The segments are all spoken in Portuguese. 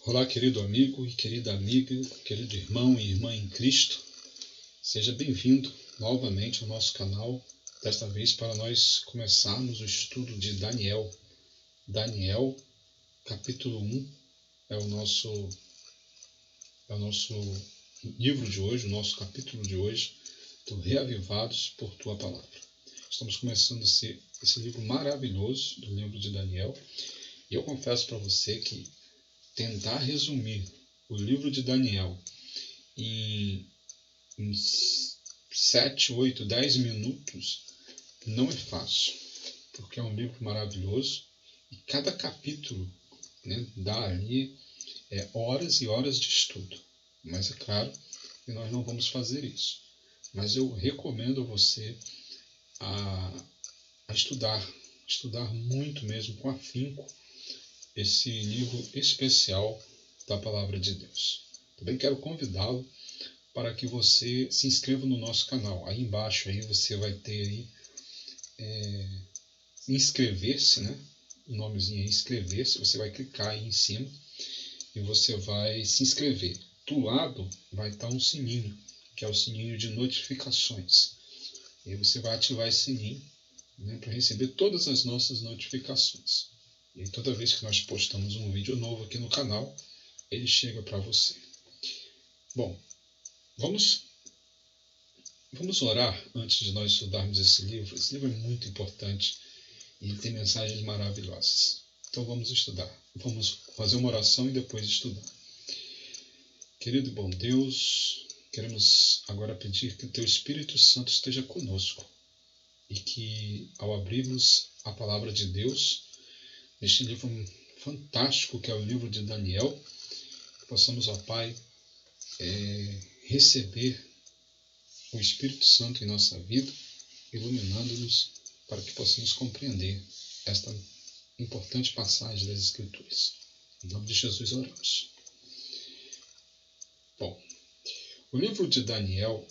Olá, querido amigo e querida amiga, querido irmão e irmã em Cristo. Seja bem-vindo novamente ao nosso canal, desta vez para nós começarmos o estudo de Daniel. Daniel, capítulo 1, é o nosso livro de hoje, o nosso capítulo de hoje, do Reavivados por Tua Palavra. Estamos começando esse livro maravilhoso do livro de Daniel, e eu confesso para você que tentar resumir o livro de Daniel em 7, 8, 10 minutos não é fácil, porque é um livro maravilhoso e cada capítulo, dá ali horas e horas de estudo. Mas é claro que nós não vamos fazer isso. Mas eu recomendo a você a estudar muito mesmo, com afinco, esse livro especial da Palavra de Deus. Também quero convidá-lo para que você se inscreva no nosso canal. Aí embaixo aí você vai ter aí, inscrever-se, o nomezinho aí, inscrever-se. Você vai clicar aí em cima e você vai se inscrever. Do lado vai estar um sininho, que é o sininho de notificações. E aí você vai ativar esse sininho, para receber todas as nossas notificações. E toda vez que nós postamos um vídeo novo aqui no canal, ele chega para você. Bom, vamos orar antes de nós estudarmos esse livro. Esse livro é muito importante e ele tem mensagens maravilhosas. Então vamos estudar. Vamos fazer uma oração e depois estudar. Querido e bom Deus, queremos agora pedir que o Teu Espírito Santo esteja conosco e que, ao abrirmos a Palavra de Deus, neste livro fantástico que é o livro de Daniel, possamos, ó Pai, receber o Espírito Santo em nossa vida, iluminando-nos para que possamos compreender esta importante passagem das Escrituras. Em nome de Jesus oramos. Bom, o livro de Daniel,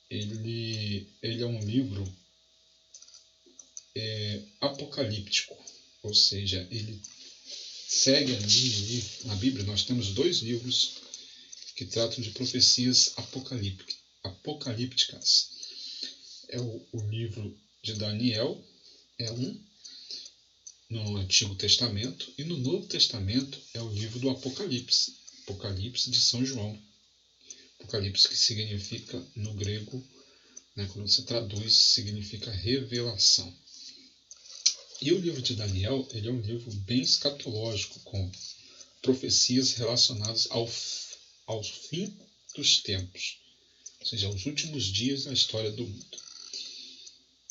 ele é um livro apocalíptico, ou seja, ele segue ali na Bíblia. Nós temos 2 livros que tratam de profecias apocalípticas. É o livro de Daniel, é no Antigo Testamento, e no Novo Testamento é o livro do Apocalipse, Apocalipse de São João. Apocalipse, que significa no grego, quando você traduz, significa revelação. E o livro de Daniel, ele é um livro bem escatológico, com profecias relacionadas ao fim dos tempos, ou seja, aos últimos dias da história do mundo.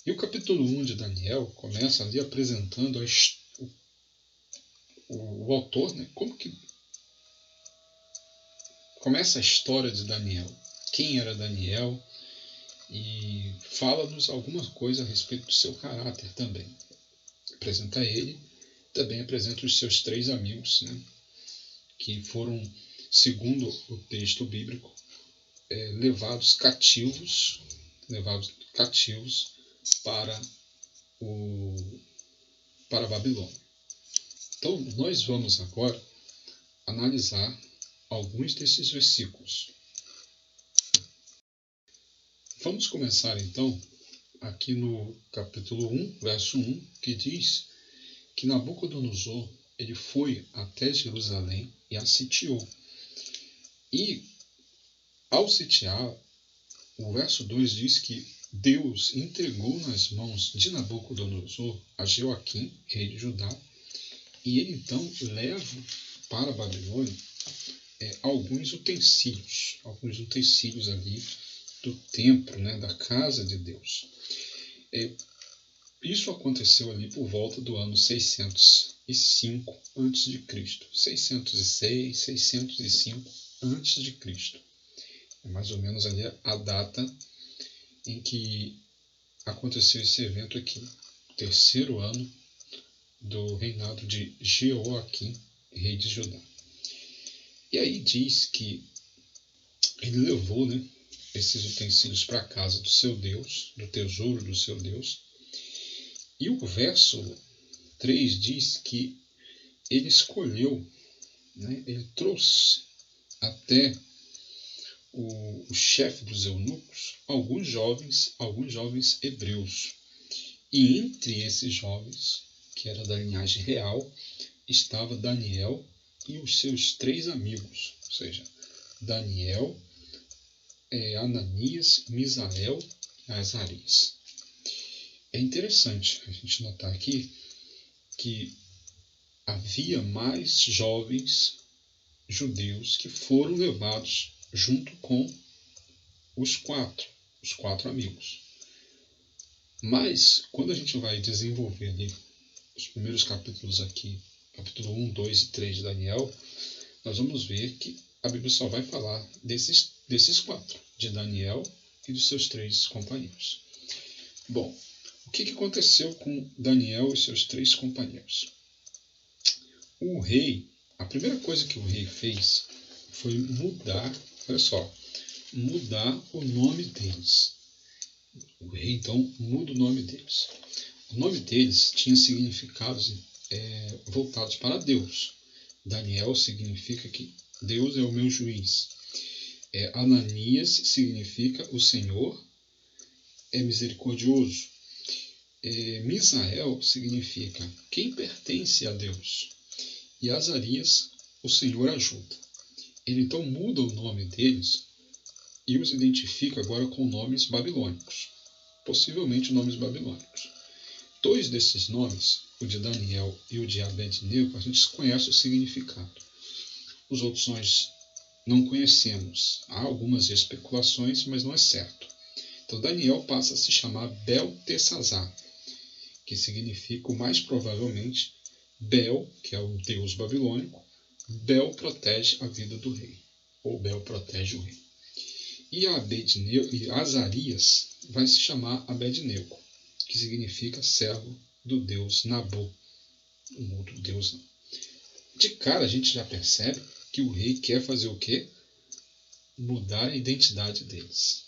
E o capítulo 1 de Daniel começa ali apresentando o autor, como que começa a história de Daniel, quem era Daniel, e fala-nos alguma coisa a respeito do seu caráter também. Apresenta ele, também apresenta os seus 3 amigos, que foram, segundo o texto bíblico, levados cativos para a Babilônia. Então, nós vamos agora analisar alguns desses versículos. Vamos começar então aqui no capítulo 1, verso 1, que diz que Nabucodonosor ele foi até Jerusalém e a sitiou. E ao sitiar, o verso 2 diz que Deus entregou nas mãos de Nabucodonosor a Joaquim, rei de Judá, e ele então leva para a Babilônia alguns utensílios ali do templo, da casa de Deus. Isso aconteceu ali por volta do ano 605 a.C. 606, 605 a.C. É mais ou menos ali a data em que aconteceu esse evento aqui, o 3º ano do reinado de Jeoaquim, rei de Judá. E aí diz que ele levou esses utensílios para a casa do seu Deus, do tesouro do seu Deus. E o verso 3 diz que ele escolheu né, ele trouxe até o chefe dos eunucos alguns jovens hebreus. E entre esses jovens, que era da linhagem real, estava Daniel e os seus 3 amigos, ou seja, Daniel, Ananias, Misael e Azarias. É interessante a gente notar aqui que havia mais jovens judeus que foram levados junto com os quatro amigos. Mas, quando a gente vai desenvolver ali os primeiros capítulos aqui, capítulo 1, 2 e 3 de Daniel, nós vamos ver que a Bíblia só vai falar desses 4, de Daniel e dos seus 3 companheiros. Bom, o que aconteceu com Daniel e seus 3 companheiros? O rei, a primeira coisa que o rei fez foi mudar, olha só, mudar o nome deles. O rei, então, muda o nome deles. O nome deles tinha significados voltados para Deus. Daniel significa que Deus é o meu juiz. Ananias significa o Senhor é misericordioso. Misael significa quem pertence a Deus. E Azarias, o Senhor ajuda. Ele então muda o nome deles e os identifica agora com nomes babilônicos, possivelmente nomes babilônicos. 2 desses nomes, o de Daniel e o de Abed-nego, a gente conhece o significado. Os outros nós não conhecemos. Há algumas especulações, mas não é certo. Então Daniel passa a se chamar Beltesazar, que significa, o mais provavelmente, Bel, que é o deus babilônico. Bel protege a vida do rei, ou Bel protege o rei. E Azarias vai se chamar Abed-nego, que significa servo do deus Nabu, um outro deus. De cara a gente já percebe que o rei quer fazer o quê? Mudar a identidade deles.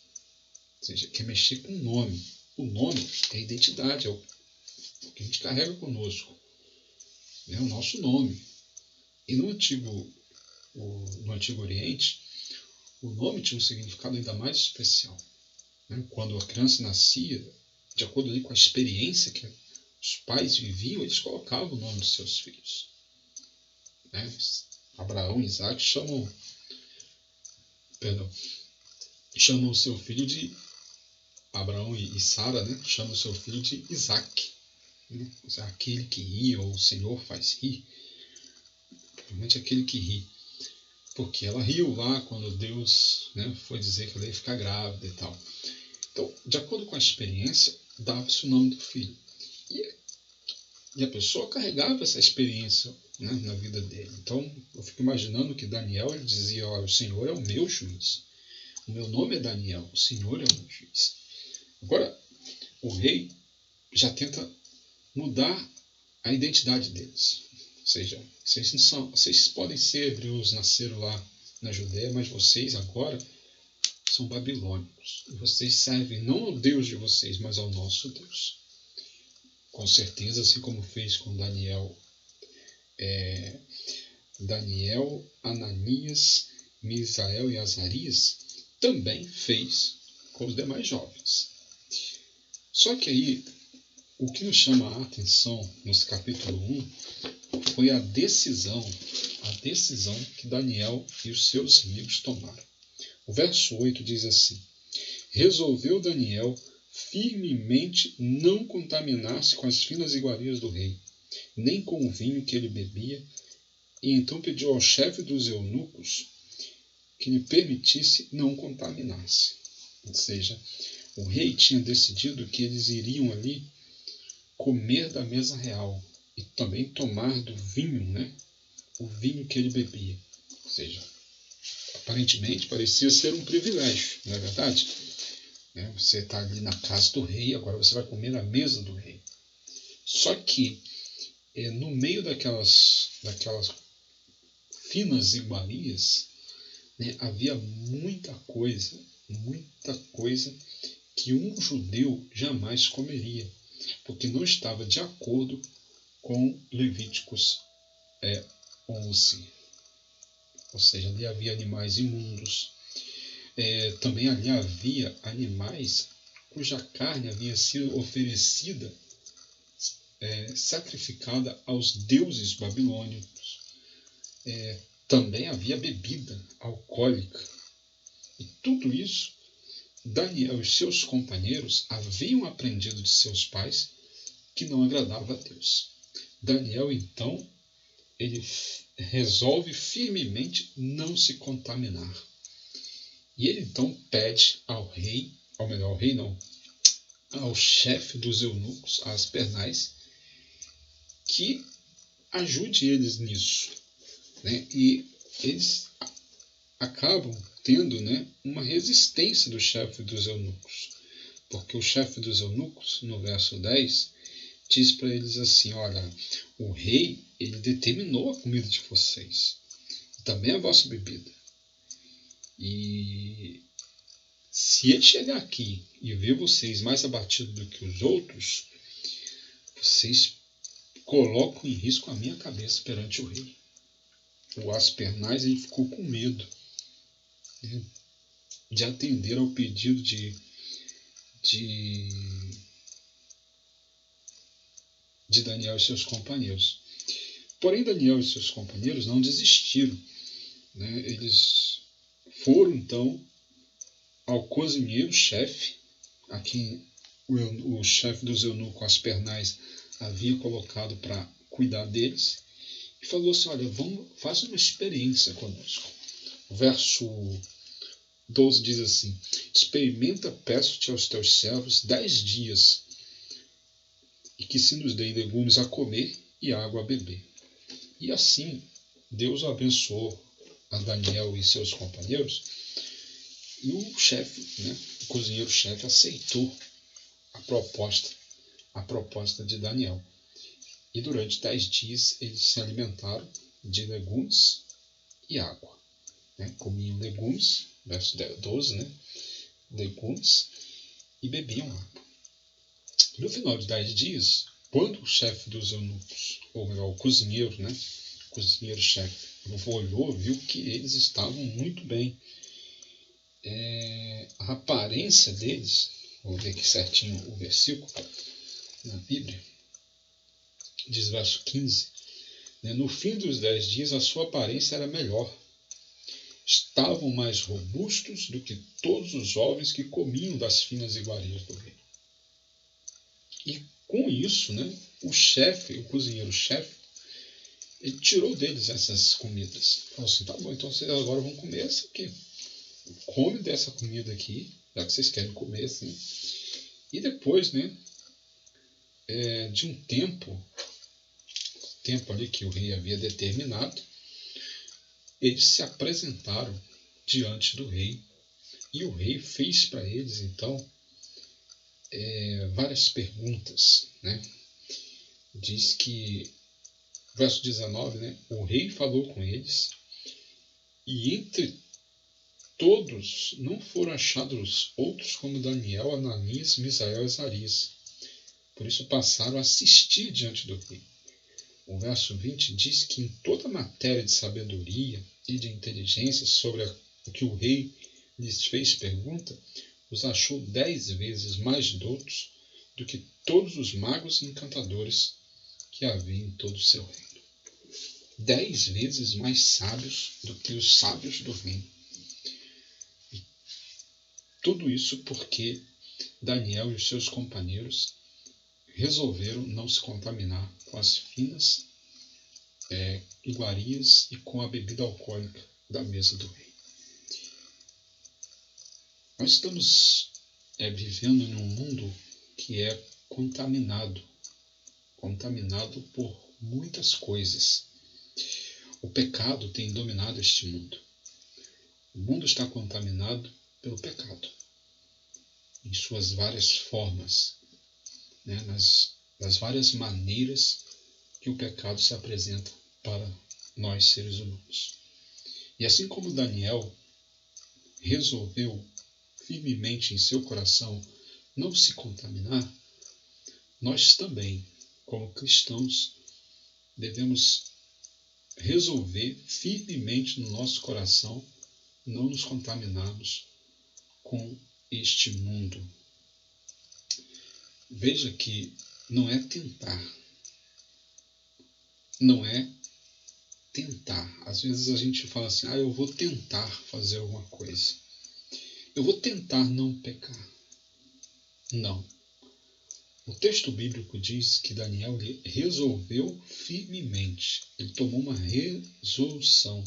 Ou seja, quer mexer com o nome. O nome é a identidade, é o que a gente carrega conosco. É o nosso nome. E no Antigo Oriente, o nome tinha um significado ainda mais especial. Quando a criança nascia, de acordo ali com a experiência que os pais viviam, eles colocavam o nome dos seus filhos. Abraão e Isaac chamam o seu filho de Abraão e Sara, chamam o seu filho de Isaac. Aquele que ri, ou o Senhor faz rir. Provavelmente aquele que ri. Porque ela riu lá quando Deus foi dizer que ela ia ficar grávida e tal. Então, de acordo com a experiência, dava-se o nome do filho. E a pessoa carregava essa experiência na vida dele. Então, eu fico imaginando que Daniel ele dizia: o Senhor é o meu juiz. O meu nome é Daniel, o Senhor é o meu juiz. Agora, o rei já tenta mudar a identidade deles. Ou seja, vocês podem ser hebreus, nasceram lá na Judéia, mas vocês agora são babilônicos. Vocês servem não ao Deus de vocês, mas ao nosso Deus. Com certeza, assim como fez com Daniel, Ananias, Misael e Azarias, também fez com os demais jovens. Só que aí, o que nos chama a atenção nesse capítulo 1 foi a decisão que Daniel e os seus amigos tomaram. O verso 8 diz assim: resolveu Daniel firmemente não contaminar-se com as finas iguarias do rei, nem com o vinho que ele bebia, e então pediu ao chefe dos eunucos que lhe permitisse não contaminar-se. Ou seja, o rei tinha decidido que eles iriam ali comer da mesa real e também tomar do vinho, o vinho que ele bebia. Ou seja, aparentemente parecia ser um privilégio, não é verdade? Você está ali na casa do rei, agora você vai comer na mesa do rei. Só que no meio daquelas finas iguarias, havia muita coisa que um judeu jamais comeria, porque não estava de acordo com Levíticos 11. ou seja, ali havia animais imundos. Também ali havia animais cuja carne havia sido oferecida, sacrificada aos deuses babilônicos. Também havia bebida alcoólica. E tudo isso, Daniel e seus companheiros haviam aprendido de seus pais que não agradava a Deus. Daniel, então, ele resolve firmemente não se contaminar. E ele, então, pede ao rei, ou melhor, ao rei não, ao chefe dos eunucos, a Aspernais, que ajude eles nisso. Né? E eles acabam tendo, né, uma resistência do chefe dos eunucos. Porque o chefe dos eunucos, no verso 10, diz para eles assim: olha, o rei, ele determinou a comida de vocês, também a vossa bebida. E se ele chegar aqui e ver vocês mais abatidos do que os outros, vocês colocam em risco a minha cabeça perante o rei. O Aspernais, ele ficou com medo, né, de atender ao pedido de Daniel e seus companheiros. Porém, Daniel e seus companheiros não desistiram. Né? Eles foram, então, ao cozinheiro-chefe, a quem o chefe dos eunucos, Aspernais, havia colocado para cuidar deles, e falou assim: olha, faça uma experiência conosco. O verso 12 diz assim: experimenta, peço-te aos teus servos 10 dias, e que se nos deem legumes a comer e água a beber. E assim Deus abençoou a Daniel e seus companheiros, e o chefe, né, o cozinheiro-chefe, aceitou a proposta de Daniel. E durante 10 dias eles se alimentaram de legumes e água. Né? Comiam legumes, verso 12, né? Legumes, e bebiam água. No final de 10 dias, quando o chefe dos eunucos, ou melhor, o cozinheiro, né? O cozinheiro-chefe, olhou, viu que eles estavam muito bem. A aparência deles, vou ver aqui certinho o versículo na Bíblia, diz verso 15, né, no fim dos 10 dias a sua aparência era melhor. Estavam mais robustos do que todos os jovens que comiam das finas iguarias do rei. E com isso, né, o cozinheiro-chefe, ele tirou deles essas comidas. Falou assim: tá bom, então vocês agora vão comer essa aqui. Come dessa comida aqui, já que vocês querem comer assim. E depois, né, de um tempo ali que o rei havia determinado, eles se apresentaram diante do rei. E o rei fez para eles, então, várias perguntas. Né? Diz que, verso 19, né, o rei falou com eles, e entre todos não foram achados outros como Daniel, Ananias, Misael e Azarias. Por isso passaram a assistir diante do rei. O verso 20 diz que em toda matéria de sabedoria e de inteligência sobre o que o rei lhes fez pergunta, os achou 10 vezes mais doutos do que todos os magos e encantadores que havia em todo o seu reino. 10 vezes mais sábios do que os sábios do reino. Tudo isso porque Daniel e os seus companheiros resolveram não se contaminar com as finas iguarias e com a bebida alcoólica da mesa do rei. Nós estamos vivendo num mundo que é contaminado por muitas coisas. O pecado tem dominado este mundo. O mundo está contaminado pelo pecado, em suas várias formas, né, nas várias maneiras que o pecado se apresenta para nós seres humanos. E assim como Daniel resolveu firmemente em seu coração não se contaminar, nós também, como cristãos, devemos resolver firmemente no nosso coração não nos contaminarmos com este mundo. Veja que não é tentar. Não é tentar. Às vezes a gente fala assim, eu vou tentar fazer alguma coisa. Eu vou tentar não pecar. Não. O texto bíblico diz que Daniel resolveu firmemente. Ele tomou uma resolução.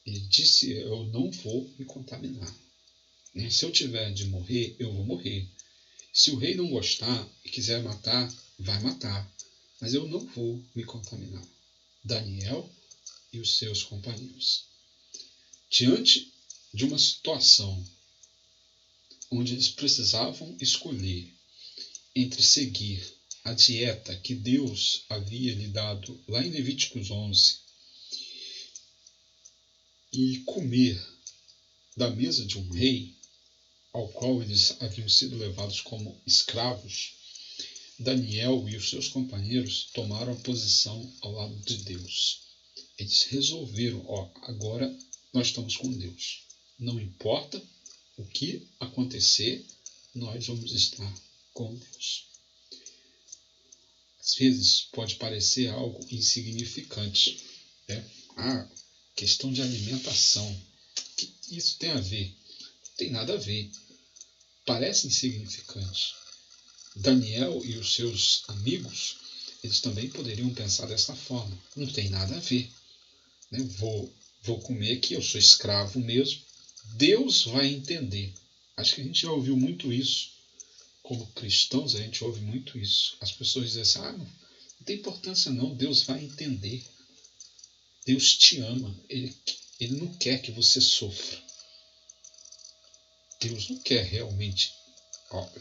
Ele disse, eu não vou me contaminar. Se eu tiver de morrer, eu vou morrer. Se o rei não gostar e quiser matar, vai matar. Mas eu não vou me contaminar. Daniel e os seus companheiros. Diante de uma situação onde eles precisavam escolher entre seguir a dieta que Deus havia lhe dado lá em Levíticos 11 e comer da mesa de um rei ao qual eles haviam sido levados como escravos, Daniel e os seus companheiros tomaram a posição ao lado de Deus. Eles resolveram, agora nós estamos com Deus. Não importa o que acontecer, nós vamos estar com Deus. Às vezes pode parecer algo insignificante. Questão de alimentação. O que isso tem a ver? Não tem nada a ver. Parece insignificante. Daniel e os seus amigos, eles também poderiam pensar dessa forma. Não tem nada a ver. Vou comer aqui, eu sou escravo mesmo. Deus vai entender. Acho que a gente já ouviu muito isso. Como cristãos, a gente ouve muito isso. As pessoas dizem assim, não tem importância não, Deus vai entender. Deus te ama. Ele não quer que você sofra. Deus não quer realmente.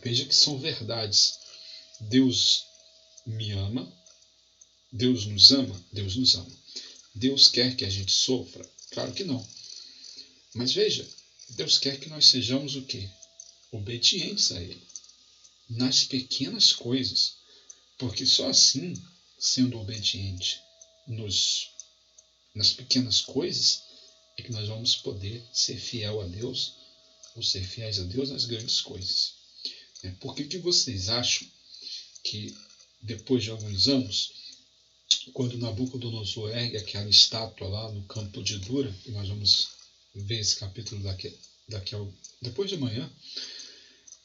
Veja que são verdades. Deus me ama. Deus nos ama. Deus nos ama. Deus quer que a gente sofra? Claro que não. Mas veja, Deus quer que nós sejamos o quê? Obedientes a Ele. Nas pequenas coisas. Porque só assim, sendo obediente nas pequenas coisas, é que nós vamos poder ser fiel a Deus, ou ser fiéis a Deus nas grandes coisas. Por que vocês acham que depois de alguns anos, quando Nabucodonosor ergue aquela estátua lá no campo de Dura, e nós vamos ver esse capítulo depois de amanhã,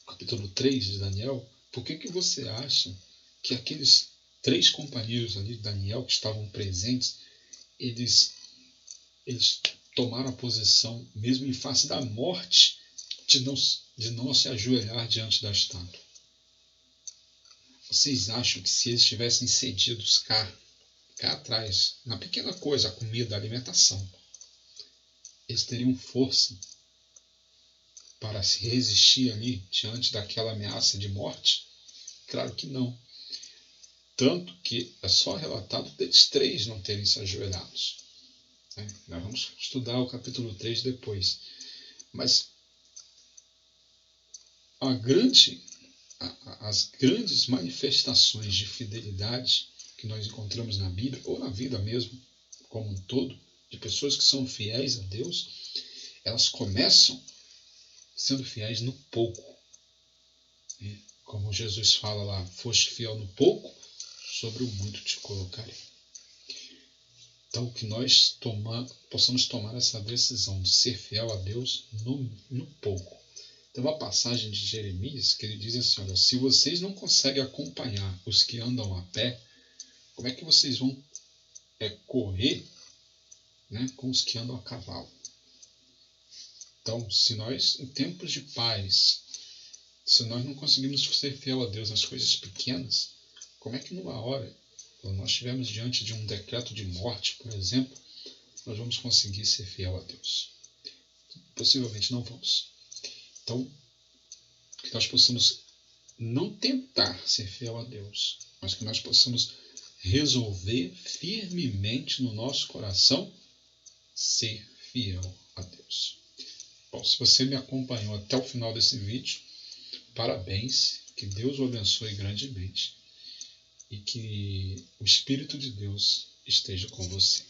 capítulo 3 de Daniel, por que você acha que aqueles 3 companheiros ali de Daniel que estavam presentes, eles tomaram a posição, mesmo em face da morte, de não se ajoelhar diante da estátua? Vocês acham que se eles tivessem cedidos cá atrás, na pequena coisa, a comida, a alimentação, eles teriam força para se resistir ali diante daquela ameaça de morte? Claro que não. Tanto que é só relatado deles 3 não terem se ajoelhados. Nós vamos estudar o capítulo 3 depois. Mas as grandes manifestações de fidelidade que nós encontramos na Bíblia, ou na vida mesmo, como um todo, de pessoas que são fiéis a Deus, elas começam sendo fiéis no pouco. Como Jesus fala lá, foste fiel no pouco, sobre o muito te colocarei. Então, que nós possamos tomar essa decisão de ser fiel a Deus no pouco. Tem uma passagem de Jeremias que ele diz assim, olha, se vocês não conseguem acompanhar os que andam a pé, como é que vocês vão correr, com os que andam a cavalo? Então, se nós, em tempos de paz, se nós não conseguimos ser fiel a Deus nas coisas pequenas, como é que numa hora, quando nós estivermos diante de um decreto de morte, por exemplo, nós vamos conseguir ser fiel a Deus? Possivelmente não vamos. Então, que nós possamos não tentar ser fiel a Deus, mas que nós possamos resolver firmemente no nosso coração ser fiel a Deus. Bom, se você me acompanhou até o final desse vídeo, parabéns, que Deus o abençoe grandemente e que o Espírito de Deus esteja com você.